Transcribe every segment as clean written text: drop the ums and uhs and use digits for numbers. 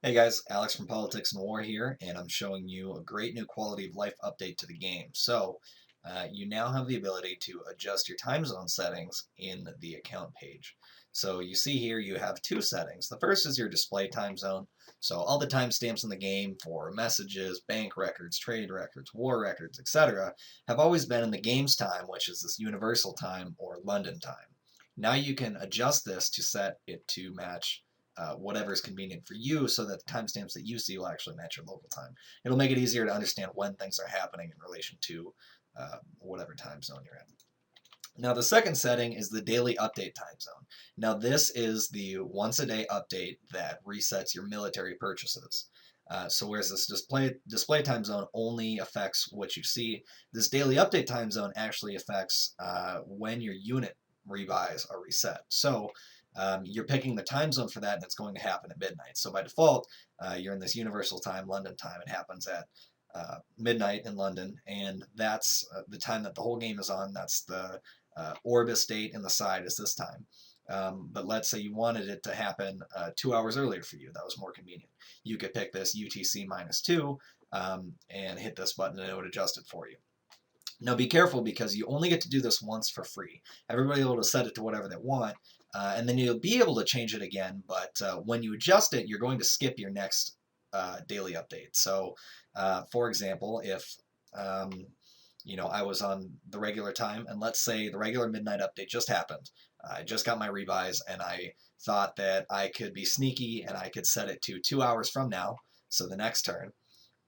Hey guys, Alex from Politics and War here, and I'm showing you a great new quality of life update to the game. You now have the ability to adjust your time zone settings in the account page. So you see here you have two settings. The first is your display time zone. So all the timestamps in the game for messages, bank records, trade records, war records, etc. have always been in the game's time, which is this universal time or London time. Now you can adjust this to set it to match whatever is convenient for you so that the timestamps that you see will actually match your local time. It'll make it easier to understand when things are happening in relation to whatever time zone you're in. Now the second setting is the daily update time zone. Now this is the once a day update that resets your military purchases. So whereas this display time zone only affects what you see, this daily update time zone actually affects when your unit rebuys are reset. So you're picking the time zone for that, and it's going to happen at midnight. So by default, you're in this universal time, London time. It happens at midnight in London, and that's the time that the whole game is on. That's the Orbis date, and the side is this time. But let's say you wanted it to happen 2 hours earlier for you. That was more convenient. You could pick this UTC -2 and hit this button, and it would adjust it for you. Now be careful because you only get to do this once for free. Everybody will be able to set it to whatever they want, and then you'll be able to change it again, but when you adjust it, you're going to skip your next daily update. So, for example, if I was on the regular time, and let's say the regular midnight update just happened. I just got my rebuys, and I thought that I could be sneaky and I could set it to 2 hours from now, so the next turn,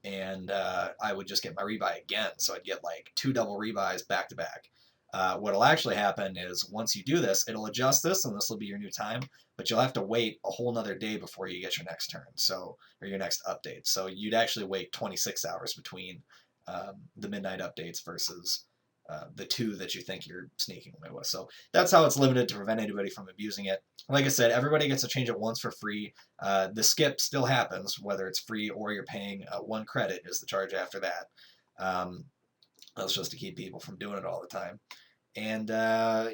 and I would just get my rebuy again. So I'd get like two double rebuys back to back. What'll actually happen is once you do this, it'll adjust this, and this will be your new time. But you'll have to wait a whole nother day before you get your next turn, or your next update. So you'd actually wait 26 hours between the midnight updates versus the two that you think you're sneaking away with. So that's how it's limited to prevent anybody from abusing it. Like I said, everybody gets to change it once for free. The skip still happens, whether it's free or you're paying 1 credit is the charge after that. Um, that's just to keep people from doing it all the time. And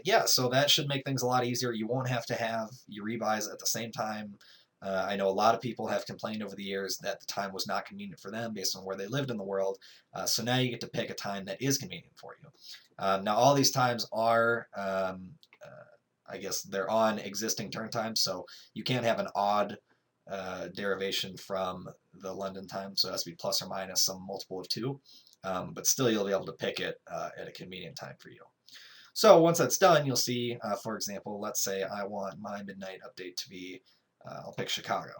yeah, so that should make things a lot easier. You won't have to have your rebuys at the same time. I know a lot of people have complained over the years that the time was not convenient for them based on where they lived in the world. So now you get to pick a time that is convenient for you. Now all these times are, I guess they're on existing turn times, so you can't have an odd derivation from the London time, so it has to be plus or minus some multiple of 2. But still you'll be able to pick it at a convenient time for you. So once that's done, you'll see, for example, let's say I want my midnight update to be, I'll pick Chicago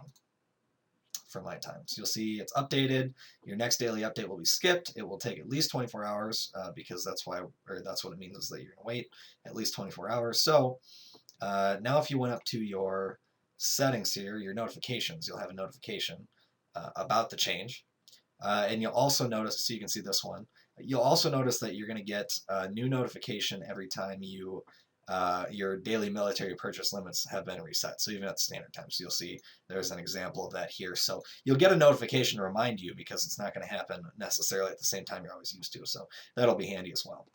for my time. So you'll see it's updated. Your next daily update will be skipped. It will take at least 24 hours because that's what it means is that you're going to wait at least 24 hours. So now if you went up to your settings here, your notifications, you'll have a notification about the change. And you'll also notice, so you can see this one, you'll also notice that you're going to get a new notification every time your daily military purchase limits have been reset. So even at standard time. So you'll see there's an example of that here. So you'll get a notification to remind you because it's not going to happen necessarily at the same time you're always used to. So that'll be handy as well.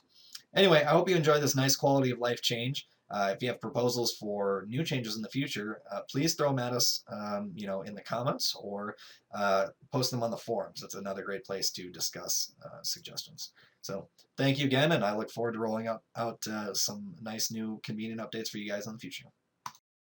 Anyway, I hope you enjoy this nice quality of life change. If you have proposals for new changes in the future, please throw them at us, in the comments or post them on the forums. It's another great place to discuss suggestions. So thank you again, and I look forward to rolling out some nice new convenient updates for you guys in the future.